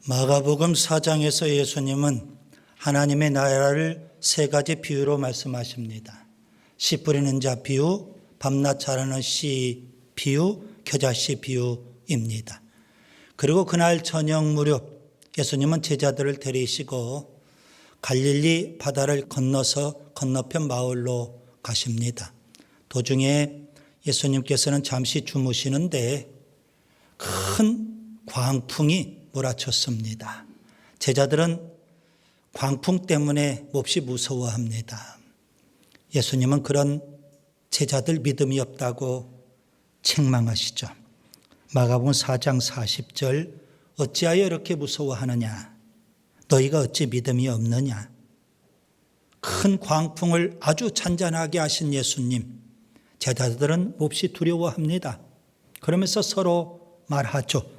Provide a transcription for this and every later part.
마가복음 4장에서 예수님은 하나님의 나라를 세 가지 비유로 말씀하십니다. 씨 뿌리는 자 비유, 밤낮 자라는 씨 비유, 겨자씨 비유입니다. 그리고 그날 저녁 무렵 예수님은 제자들을 데리시고 갈릴리 바다를 건너서 건너편 마을로 가십니다. 도중에 예수님께서는 잠시 주무시는데 큰 광풍이 몰아쳤습니다. 제자들은 광풍 때문에 몹시 무서워합니다. 예수님은 그런 제자들 믿음이 없다고 책망하시죠. 마가복음 4장 40절 어찌하여 이렇게 무서워하느냐? 너희가 어찌 믿음이 없느냐? 큰 광풍을 아주 잔잔하게 하신 예수님, 제자들은 몹시 두려워합니다. 그러면서 서로 말하죠.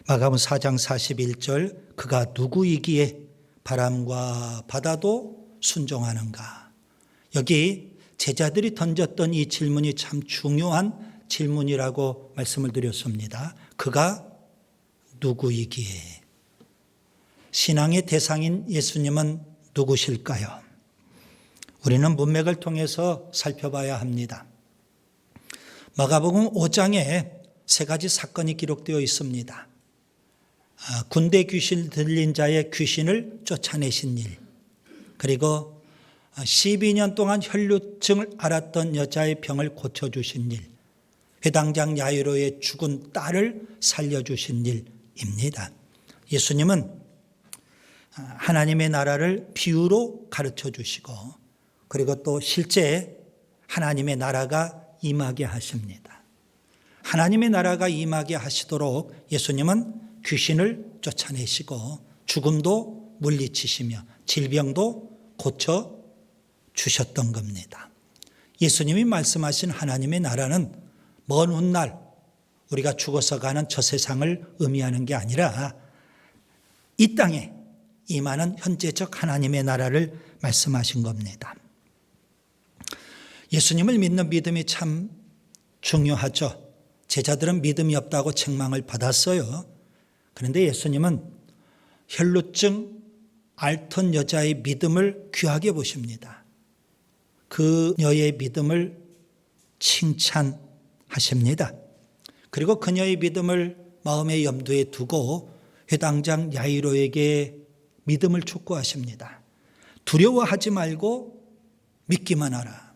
마가복음 4장 41절 그가 누구이기에 바람과 바다도 순종하는가? 여기 제자들이 던졌던 이 질문이 참 중요한 질문이라고 말씀을 드렸습니다. 그가 누구이기에? 신앙의 대상인 예수님은 누구실까요? 우리는 문맥을 통해서 살펴봐야 합니다. 마가복음 5장에 세 가지 사건이 기록되어 있습니다. 군대 귀신 들린 자의 귀신을 쫓아내신 일, 그리고 12년 동안 혈루증을 앓았던 여자의 병을 고쳐주신 일, 회당장 야이로의 죽은 딸을 살려주신 일입니다. 예수님은 하나님의 나라를 비유로 가르쳐 주시고 그리고 또 실제 하나님의 나라가 임하게 하십니다. 하나님의 나라가 임하게 하시도록 예수님은 귀신을 쫓아내시고 죽음도 물리치시며 질병도 고쳐 주셨던 겁니다. 예수님이 말씀하신 하나님의 나라는 먼 훗날 우리가 죽어서 가는 저 세상을 의미하는 게 아니라 이 땅에 임하는 현재적 하나님의 나라를 말씀하신 겁니다. 예수님을 믿는 믿음이 참 중요하죠. 제자들은 믿음이 없다고 책망을 받았어요. 그런데 예수님은 혈루증 앓던 여자의 믿음을 귀하게 보십니다. 그녀의 믿음을 칭찬하십니다. 그리고 그녀의 믿음을 마음의 염두에 두고 회당장 야이로에게 믿음을 촉구하십니다. 두려워하지 말고 믿기만 하라.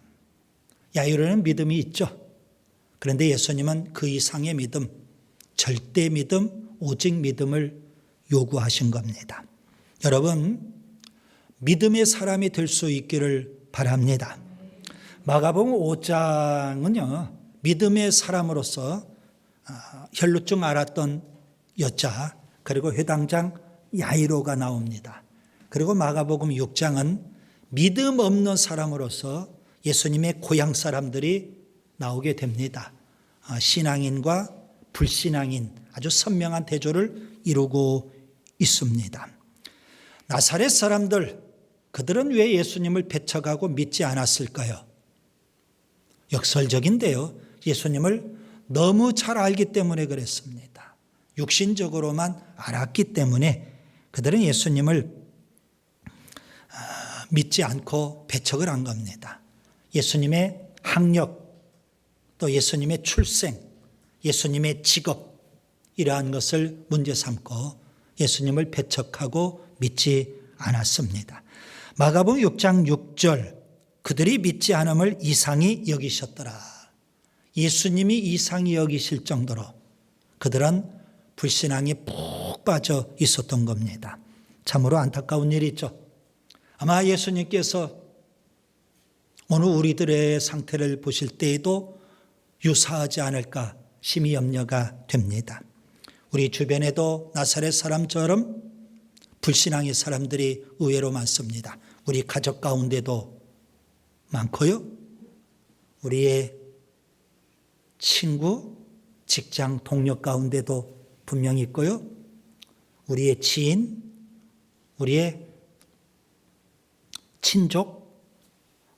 야이로는 믿음이 있죠. 그런데 예수님은 그 이상의 믿음, 절대 믿음, 오직 믿음을 요구하신 겁니다. 여러분, 믿음의 사람이 될 수 있기를 바랍니다. 마가복음 5장은요, 믿음의 사람으로서 혈루증 앓았던 여자, 그리고 회당장 야이로가 나옵니다. 그리고 마가복음 6장은 믿음 없는 사람으로서 예수님의 고향 사람들이 나오게 됩니다. 신앙인과 불신앙인 아주 선명한 대조를 이루고 있습니다. 나사렛 사람들, 그들은 왜 예수님을 배척하고 믿지 않았을까요? 역설적인데요. 예수님을 너무 잘 알기 때문에 그랬습니다. 육신적으로만 알았기 때문에 그들은 예수님을 믿지 않고 배척을 한 겁니다. 예수님의 학력, 또 예수님의 출생, 예수님의 직업, 이러한 것을 문제 삼고 예수님을 배척하고 믿지 않았습니다. 마가복음 6장 6절 그들이 믿지 않음을 이상히 여기셨더라. 예수님이 이상히 여기실 정도로 그들은 불신앙에 푹 빠져 있었던 겁니다. 참으로 안타까운 일이죠. 아마 예수님께서 오늘 우리들의 상태를 보실 때에도 유사하지 않을까 심히 염려가 됩니다. 우리 주변에도 나사렛 사람처럼 불신앙의 사람들이 의외로 많습니다. 우리 가족 가운데도 많고요. 우리의 친구, 직장 동료 가운데도 분명히 있고요. 우리의 지인, 우리의 친족,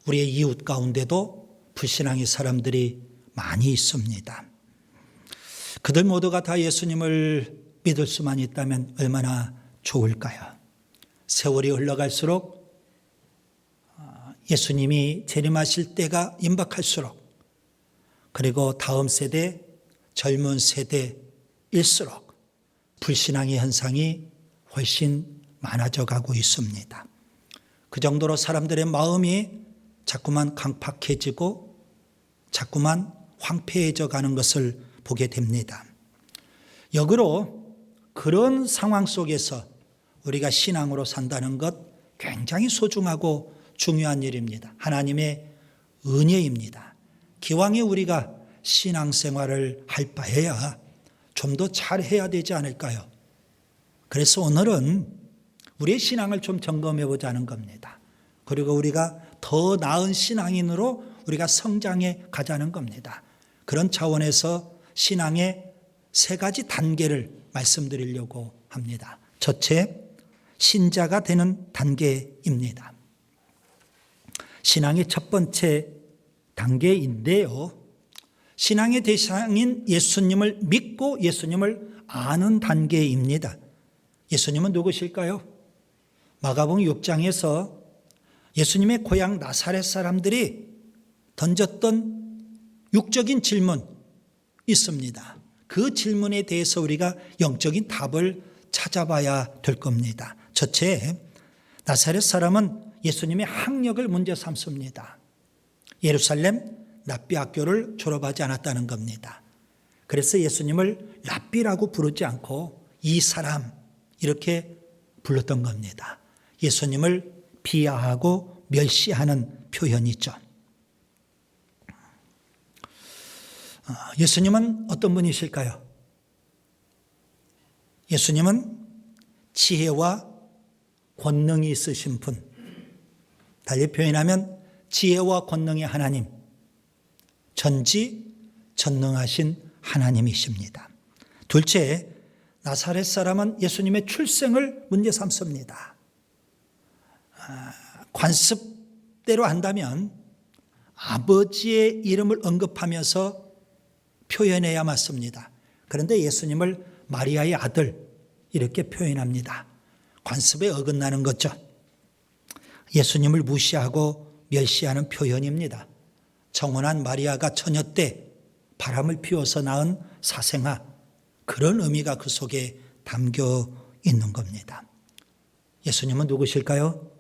우리의 이웃 가운데도 불신앙의 사람들이 많이 있습니다. 그들 모두가 다 예수님을 믿을 수만 있다면 얼마나 좋을까요? 세월이 흘러갈수록 예수님이 재림하실 때가 임박할수록, 그리고 다음 세대, 젊은 세대일수록 불신앙의 현상이 훨씬 많아져 가고 있습니다. 그 정도로 사람들의 마음이 자꾸만 강팍해지고 자꾸만 황폐해져 가는 것을 보게 됩니다. 역으로 그런 상황 속에서 우리가 신앙으로 산다는 것 굉장히 소중하고 중요한 일입니다. 하나님의 은혜입니다. 기왕에 우리가 신앙생활을 할 바에야 좀 더 잘해야 되지 않을까요? 그래서 오늘은 우리의 신앙을 좀 점검해 보자는 겁니다. 그리고 우리가 더 나은 신앙인으로 우리가 성장해 가자는 겁니다. 그런 차원에서 신앙의 3가지 단계를 말씀드리려고 합니다. 첫째, 신자가 되는 단계입니다. 신앙의 첫 번째 단계인데요. 신앙의 대상인 예수님을 믿고 예수님을 아는 단계입니다. 예수님은 누구실까요? 마가복음 6장에서 예수님의 고향 나사렛 사람들이 던졌던 육적인 질문 있습니다. 그 질문에 대해서 우리가 영적인 답을 찾아봐야 될 겁니다. 첫째, 나사렛 사람은 예수님의 학력을 문제 삼습니다. 예루살렘 랍비 학교를 졸업하지 않았다는 겁니다. 그래서 예수님을 랍비라고 부르지 않고 이 사람 이렇게 불렀던 겁니다. 예수님을 비하하고 멸시하는 표현이죠. 예수님은 어떤 분이실까요? 예수님은 지혜와 권능이 있으신 분, 달리 표현하면 지혜와 권능의 하나님, 전지전능하신 하나님이십니다. 둘째, 나사렛 사람은 예수님의 출생을 문제 삼습니다. 관습대로 한다면 아버지의 이름을 언급하면서 표현해야 맞습니다. 그런데 예수님을 마리아의 아들 이렇게 표현합니다. 관습에 어긋나는 거죠. 예수님을 무시하고 멸시하는 표현입니다. 청혼한 마리아가 처녀 때 바람을 피워서 낳은 사생아, 그런 의미가 그 속에 담겨 있는 겁니다. 예수님은 누구실까요?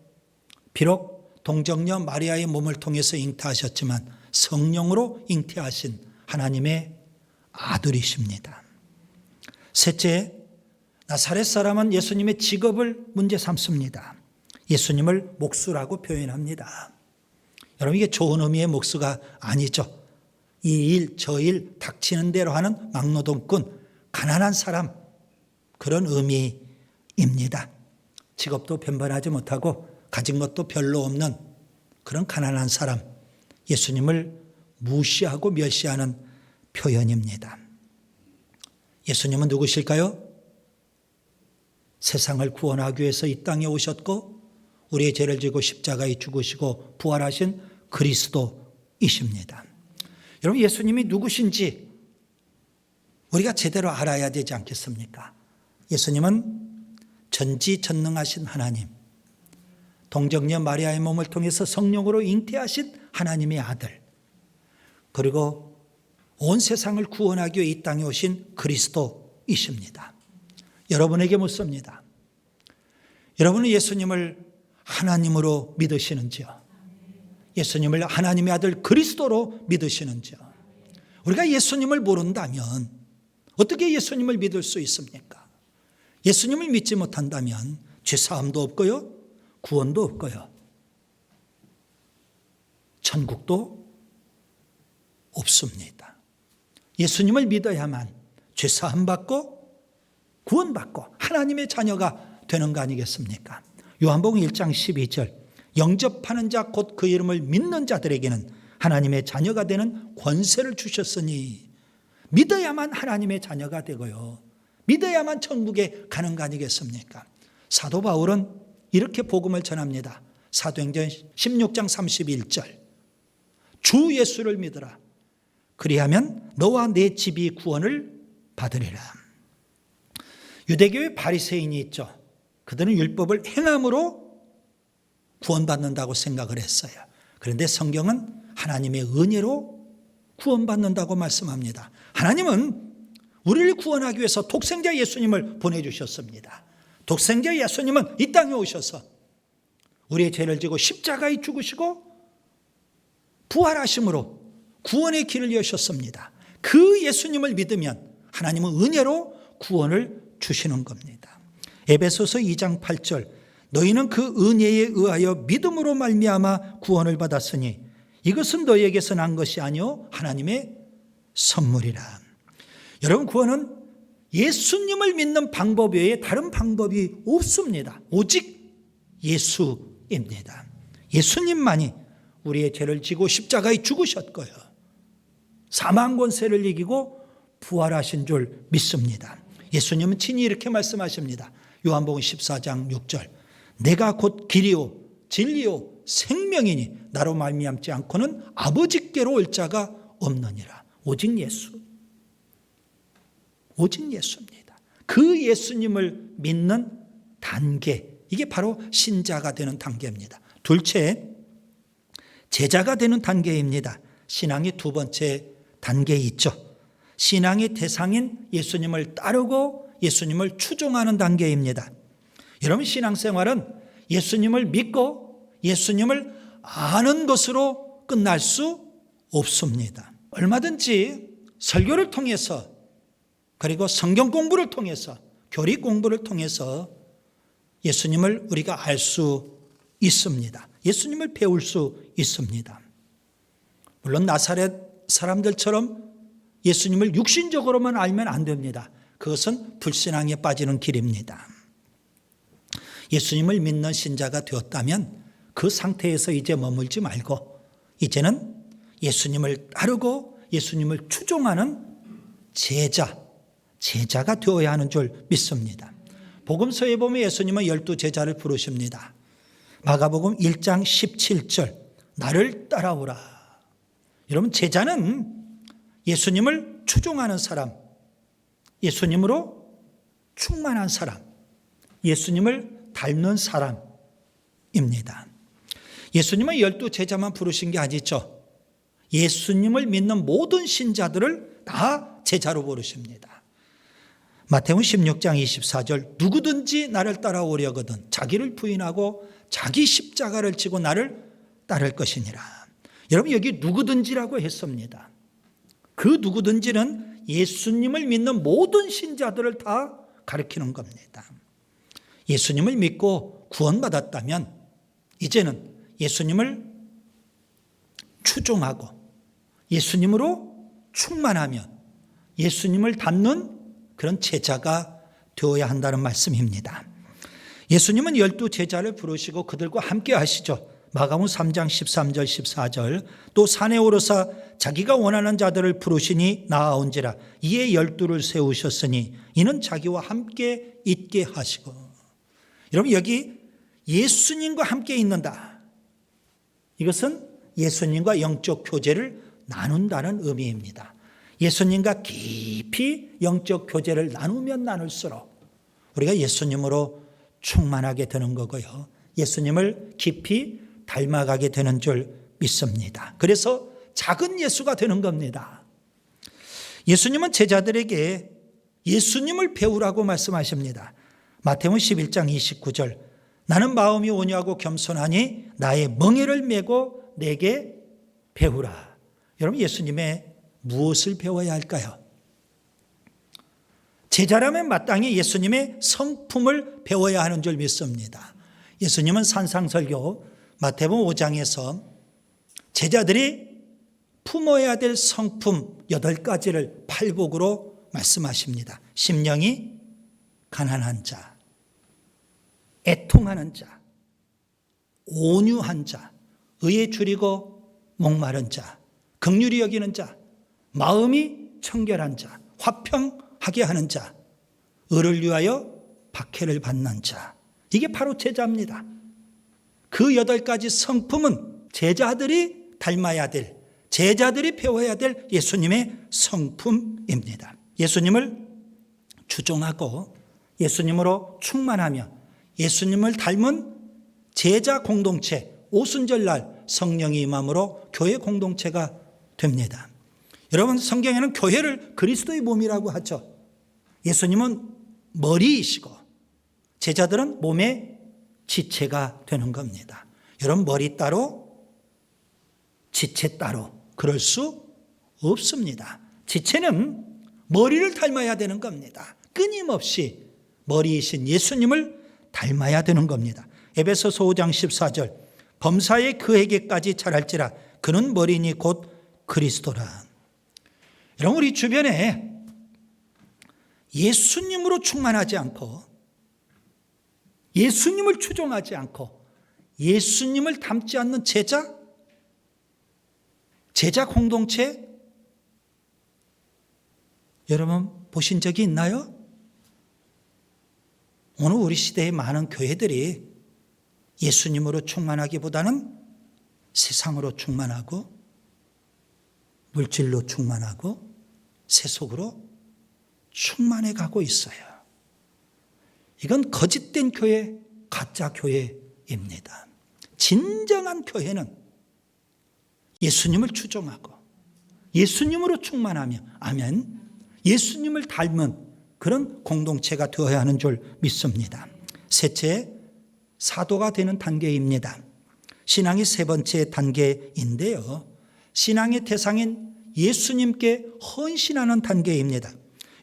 비록 동정녀 마리아의 몸을 통해서 잉태하셨지만 성령으로 잉태하신 하나님의 아들이십니다. 셋째, 나사렛 사람은 예수님의 직업을 문제 삼습니다. 예수님을 목수라고 표현합니다. 여러분, 이게 좋은 의미의 목수가 아니죠. 이 일, 저 일 닥치는 대로 하는 막노동꾼, 가난한 사람, 그런 의미입니다. 직업도 변변하지 못하고 가진 것도 별로 없는 그런 가난한 사람, 예수님을 무시하고 멸시하는 표현입니다. 예수님은 누구실까요? 세상을 구원하기 위해서 이 땅에 오셨고 우리의 죄를 지고 십자가에 죽으시고 부활하신 그리스도이십니다. 여러분, 예수님이 누구신지 우리가 제대로 알아야 되지 않겠습니까? 예수님은 전지전능하신 하나님, 동정녀 마리아의 몸을 통해서 성령으로 잉태하신 하나님의 아들, 그리고 온 세상을 구원하기 위해 이 땅에 오신 그리스도이십니다. 여러분에게 묻습니다. 여러분은 예수님을 하나님으로 믿으시는지요? 예수님을 하나님의 아들 그리스도로 믿으시는지요? 우리가 예수님을 모른다면 어떻게 예수님을 믿을 수 있습니까? 예수님을 믿지 못한다면 죄사함도 없고요, 구원도 없고요, 천국도 없습니다. 예수님을 믿어야만 죄사함 받고 구원받고 하나님의 자녀가 되는 거 아니겠습니까? 요한복음 1장 12절, 영접하는 자 곧 그 이름을 믿는 자들에게는 하나님의 자녀가 되는 권세를 주셨으니, 믿어야만 하나님의 자녀가 되고요, 믿어야만 천국에 가는 거 아니겠습니까? 사도 바울은 이렇게 복음을 전합니다. 사도행전 16장 31절, 주 예수를 믿으라. 그리하면 너와 내 집이 구원을 받으리라. 유대교의 바리새인이 있죠. 그들은 율법을 행함으로 구원받는다고 생각을 했어요. 그런데 성경은 하나님의 은혜로 구원받는다고 말씀합니다. 하나님은 우리를 구원하기 위해서 독생자 예수님을 보내주셨습니다. 독생자 예수님은 이 땅에 오셔서 우리의 죄를 지고 십자가에 죽으시고 부활하심으로 구원의 길을 여셨습니다. 그 예수님을 믿으면 하나님은 은혜로 구원을 주시는 겁니다. 에베소서 2장 8절, 너희는 그 은혜에 의하여 믿음으로 말미암아 구원을 받았으니 이것은 너희에게서 난 것이 아니요 하나님의 선물이라. 여러분, 구원은 예수님을 믿는 방법 외에 다른 방법이 없습니다. 오직 예수입니다. 예수님만이 우리의 죄를 지고 십자가에 죽으셨고요, 사망 권세를 이기고 부활하신 줄 믿습니다. 예수님은 친히 이렇게 말씀하십니다. 요한복음 14장 6절, 내가 곧 길이요 진리요 생명이니 나로 말미암지 않고는 아버지께로 올 자가 없느니라. 오직 예수, 오직 예수입니다. 그 예수님을 믿는 단계, 이게 바로 신자가 되는 단계입니다. 둘째, 제자가 되는 단계입니다. 신앙의 두 번째 단계에 있죠. 신앙의 대상인 예수님을 따르고 예수님을 추종하는 단계입니다. 여러분, 신앙생활은 예수님을 믿고 예수님을 아는 것으로 끝날 수 없습니다. 얼마든지 설교를 통해서, 그리고 성경 공부를 통해서, 교리 공부를 통해서 예수님을 우리가 알 수 있습니다. 예수님을 배울 수 있습니다. 물론 나사렛 사람들처럼 예수님을 육신적으로만 알면 안 됩니다. 그것은 불신앙에 빠지는 길입니다. 예수님을 믿는 신자가 되었다면 그 상태에서 이제 머물지 말고 이제는 예수님을 따르고 예수님을 추종하는 제자가 되어야 하는 줄 믿습니다. 복음서에 보면 예수님은 12제자를 부르십니다. 마가복음 1장 17절, 나를 따라오라. 여러분, 제자는 예수님을 추종하는 사람, 예수님으로 충만한 사람, 예수님을 닮는 사람입니다. 예수님은 12제자만 부르신 게 아니죠. 예수님을 믿는 모든 신자들을 다 제자로 부르십니다. 마태복음 16장 24절, 누구든지 나를 따라오려거든 자기를 부인하고 자기 십자가를 지고 나를 따를 것이니라. 여러분, 여기 누구든지라고 했습니다. 그 누구든지는 예수님을 믿는 모든 신자들을 다 가리키는 겁니다. 예수님을 믿고 구원받았다면 이제는 예수님을 추종하고 예수님으로 충만하며 예수님을 닮는 그런 제자가 되어야 한다는 말씀입니다. 예수님은 12제자를 부르시고 그들과 함께 하시죠. 마가복음 3장 13절 14절, 또 산에 오르사 자기가 원하는 자들을 부르시니 나아온지라. 이에 12를 세우셨으니 이는 자기와 함께 있게 하시고. 여러분, 여기 예수님과 함께 있는다, 이것은 예수님과 영적 교제를 나눈다는 의미입니다. 예수님과 깊이 영적 교제를 나누면 나눌수록 우리가 예수님으로 충만하게 되는 거고요, 예수님을 깊이 닮아가게 되는 줄 믿습니다. 그래서 작은 예수가 되는 겁니다. 예수님은 제자들에게 예수님을 배우라고 말씀하십니다. 마태복음 11장 29절, 나는 마음이 온유하고 겸손하니 나의 멍에를 메고 내게 배우라. 여러분, 예수님의 무엇을 배워야 할까요? 제자라면 마땅히 예수님의 성품을 배워야 하는 줄 믿습니다. 예수님은 산상설교 마태복음 5장에서 제자들이 품어야 될 성품 8가지를 팔복으로 말씀하십니다. 심령이 가난한 자, 애통하는 자, 온유한 자, 의에 줄이고 목마른 자, 긍휼히 여기는 자, 마음이 청결한 자, 화평하게 하는 자, 의를 위하여 박해를 받는 자. 이게 바로 제자입니다. 그 8가지 성품은 제자들이 닮아야 될, 제자들이 배워야 될 예수님의 성품입니다. 예수님을 추종하고 예수님으로 충만하며 예수님을 닮은 제자 공동체, 오순절날 성령이 임함으로 교회 공동체가 됩니다. 여러분, 성경에는 교회를 그리스도의 몸이라고 하죠. 예수님은 머리이시고 제자들은 몸의 지체가 되는 겁니다. 여러분, 머리 따로 지체 따로 그럴 수 없습니다. 지체는 머리를 닮아야 되는 겁니다. 끊임없이 머리이신 예수님을 닮아야 되는 겁니다. 에베소서 5장 14절, 범사에 그에게까지 자랄지라 그는 머리니 곧 그리스도라. 여러분, 우리 주변에 예수님으로 충만하지 않고 예수님을 추종하지 않고 예수님을 닮지 않는 제자 공동체 여러분 보신 적이 있나요? 오늘 우리 시대의 많은 교회들이 예수님으로 충만하기보다는 세상으로 충만하고 물질로 충만하고 세속으로 충만해 가고 있어요. 이건 거짓된 교회, 가짜 교회입니다. 진정한 교회는 예수님을 추종하고 예수님으로 충만하며 아멘, 예수님을 닮은 그런 공동체가 되어야 하는 줄 믿습니다. 셋째, 사도가 되는 단계입니다. 신앙의 세 번째 단계인데요, 신앙의 대상인 예수님께 헌신하는 단계입니다.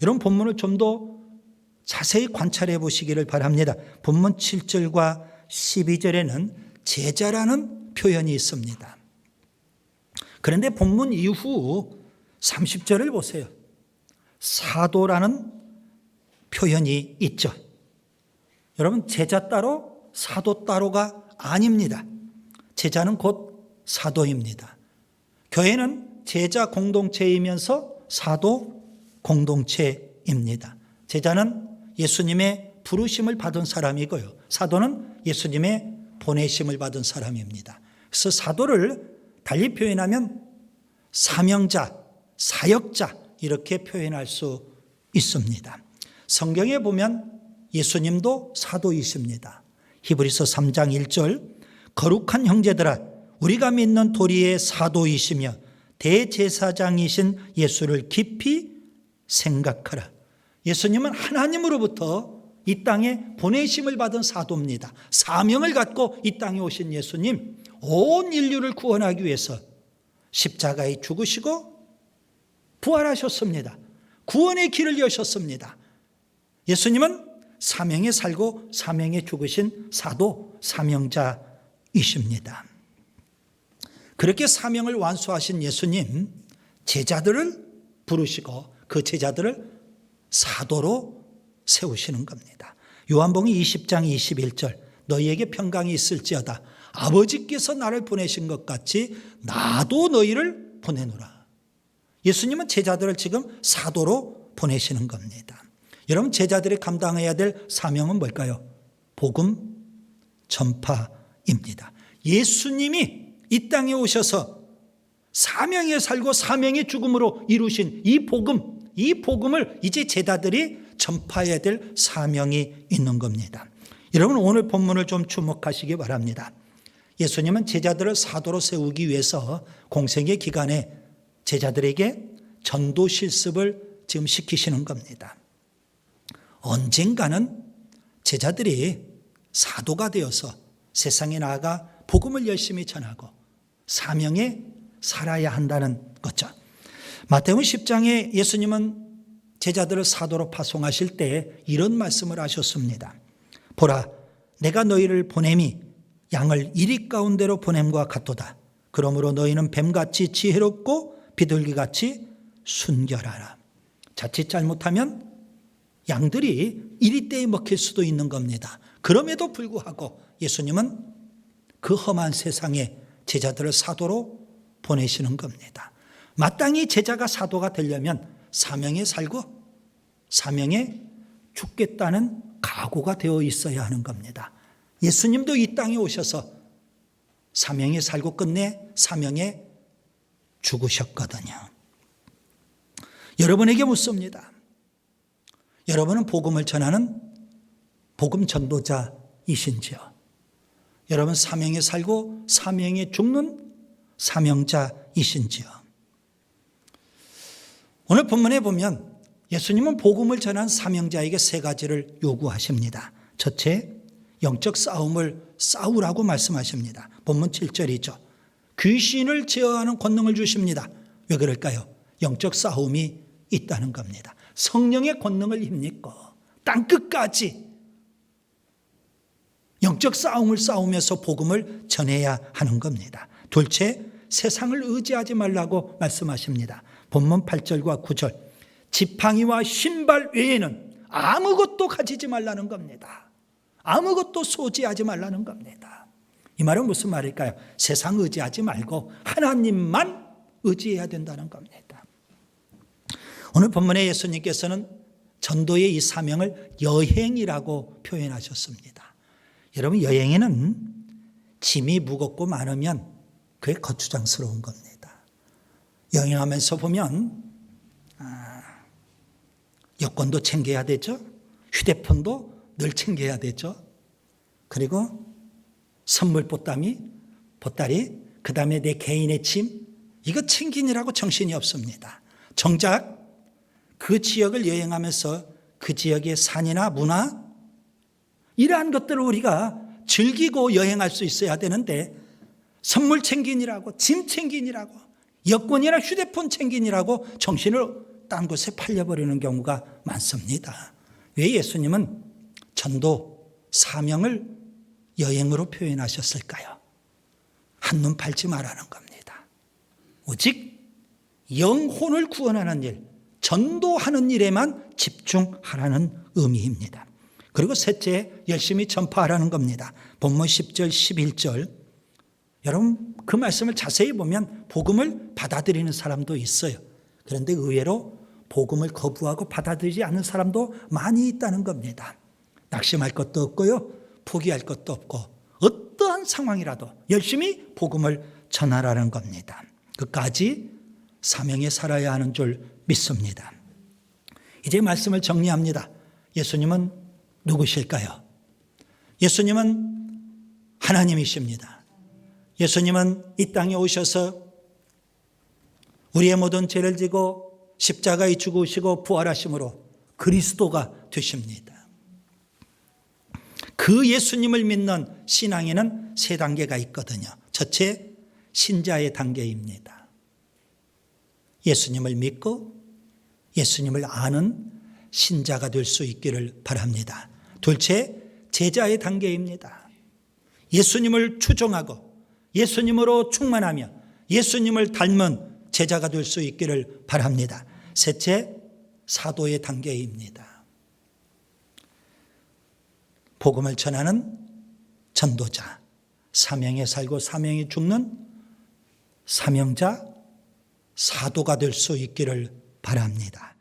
이런 본문을 좀 더 자세히 관찰해 보시기를 바랍니다. 본문 7절과 12절에는 제자라는 표현이 있습니다. 그런데 본문 이후 30절을 보세요. 사도라는 표현이 있죠. 여러분, 제자 따로 사도 따로가 아닙니다. 제자는 곧 사도입니다. 교회는 제자 공동체이면서 사도 공동체입니다. 제자는 예수님의 부르심을 받은 사람이고요, 사도는 예수님의 보내심을 받은 사람입니다. 그래서 사도를 달리 표현하면 사명자, 사역자 이렇게 표현할 수 있습니다. 성경에 보면 예수님도 사도이십니다. 히브리서 3장 1절, 거룩한 형제들아 우리가 믿는 도리의 사도이시며 대제사장이신 예수를 깊이 생각하라. 예수님은 하나님으로부터 이 땅에 보내심을 받은 사도입니다. 사명을 갖고 이 땅에 오신 예수님, 온 인류를 구원하기 위해서 십자가에 죽으시고 부활하셨습니다. 구원의 길을 여셨습니다. 예수님은 사명에 살고 사명에 죽으신 사도, 사명자이십니다. 그렇게 사명을 완수하신 예수님, 제자들을 부르시고 그 제자들을 사도로 세우시는 겁니다. 요한복음 20장 21절, 너희에게 평강이 있을지어다 아버지께서 나를 보내신 것 같이 나도 너희를 보내노라. 예수님은 제자들을 지금 사도로 보내시는 겁니다. 여러분, 제자들이 감당해야 될 사명은 뭘까요? 복음 전파입니다. 예수님이 이 땅에 오셔서 사명에 살고 사명의 죽음으로 이루신 이 복음을 이제 제자들이 전파해야 될 사명이 있는 겁니다. 여러분, 오늘 본문을 좀 주목하시기 바랍니다. 예수님은 제자들을 사도로 세우기 위해서 공생의 기간에 제자들에게 전도 실습을 지금 시키시는 겁니다. 언젠가는 제자들이 사도가 되어서 세상에 나아가 복음을 열심히 전하고 사명에 살아야 한다는 거죠. 마태복음 10장에 예수님은 제자들을 사도로 파송하실 때 이런 말씀을 하셨습니다. 보라, 내가 너희를 보냄이 양을 이리 가운데로 보냄과 같도다. 그러므로 너희는 뱀같이 지혜롭고 비둘기같이 순결하라. 자칫 잘못하면 양들이 이리떼에 먹힐 수도 있는 겁니다. 그럼에도 불구하고 예수님은 그 험한 세상에 제자들을 사도로 보내시는 겁니다. 마땅히 제자가 사도가 되려면 사명에 살고 사명에 죽겠다는 각오가 되어 있어야 하는 겁니다. 예수님도 이 땅에 오셔서 사명에 살고 끝내 사명에 죽으셨거든요. 여러분에게 묻습니다. 여러분은 복음을 전하는 복음 전도자입니까? 사명자이신지요. 여러분 사명에 살고 사명에 죽는 사명자이신지요. 오늘 본문에 보면 예수님은 복음을 전한 사명자에게 세 가지를 요구하십니다. 첫째, 영적 싸움을 싸우라고 말씀하십니다. 본문 7절이죠. 귀신을 제어하는 권능을 주십니다. 왜 그럴까요? 영적 싸움이 있다는 겁니다. 성령의 권능을 힘입고 땅끝까지 영적 싸움을 싸우면서 복음을 전해야 하는 겁니다. 둘째, 세상을 의지하지 말라고 말씀하십니다. 본문 8절과 9절. 지팡이와 신발 외에는 아무것도 가지지 말라는 겁니다. 아무것도 소지하지 말라는 겁니다. 이 말은 무슨 말일까요? 세상 의지하지 말고 하나님만 의지해야 된다는 겁니다. 오늘 본문에 예수님께서는 전도의 이 사명을 여행이라고 표현하셨습니다. 여러분, 여행에는 짐이 무겁고 많으면 그게 거추장스러운 겁니다. 여행하면서 보면 여권도 챙겨야 되죠. 휴대폰도 늘 챙겨야 되죠. 그리고 선물 보따리, 그 다음에 내 개인의 짐, 이거 챙기느라고 정신이 없습니다. 정작 그 지역을 여행하면서 그 지역의 산이나 문화, 이러한 것들을 우리가 즐기고 여행할 수 있어야 되는데 선물 챙기느라고, 짐 챙기느라고, 여권이나 휴대폰 챙기느라고 정신을 딴 곳에 팔려버리는 경우가 많습니다. 왜 예수님은 전도, 사명을 여행으로 표현하셨을까요? 한눈 팔지 말라는 겁니다. 오직 영혼을 구원하는 일, 전도하는 일에만 집중하라는 의미입니다. 그리고 셋째, 열심히 전파하라는 겁니다. 본문 10절, 11절. 여러분, 그 말씀을 자세히 보면 복음을 받아들이는 사람도 있어요. 그런데 의외로 복음을 거부하고 받아들이지 않는 사람도 많이 있다는 겁니다. 낙심할 것도 없고요, 포기할 것도 없고 어떠한 상황이라도 열심히 복음을 전하라는 겁니다. 끝까지 사명에 살아야 하는 줄 믿습니다. 이제 말씀을 정리합니다. 예수님은 누구실까요? 예수님은 하나님이십니다. 예수님은 이 땅에 오셔서 우리의 모든 죄를 지고 십자가에 죽으시고 부활하심으로 그리스도가 되십니다. 그 예수님을 믿는 신앙에는 세 단계가 있거든요. 첫째, 신자의 단계입니다. 예수님을 믿고 예수님을 아는 신자가 될 수 있기를 바랍니다. 둘째, 제자의 단계입니다. 예수님을 추종하고 예수님으로 충만하며 예수님을 닮은 제자가 될 수 있기를 바랍니다. 셋째, 사도의 단계입니다. 복음을 전하는 전도자, 사명에 살고 사명에 죽는 사명자, 사도가 될 수 있기를 바랍니다.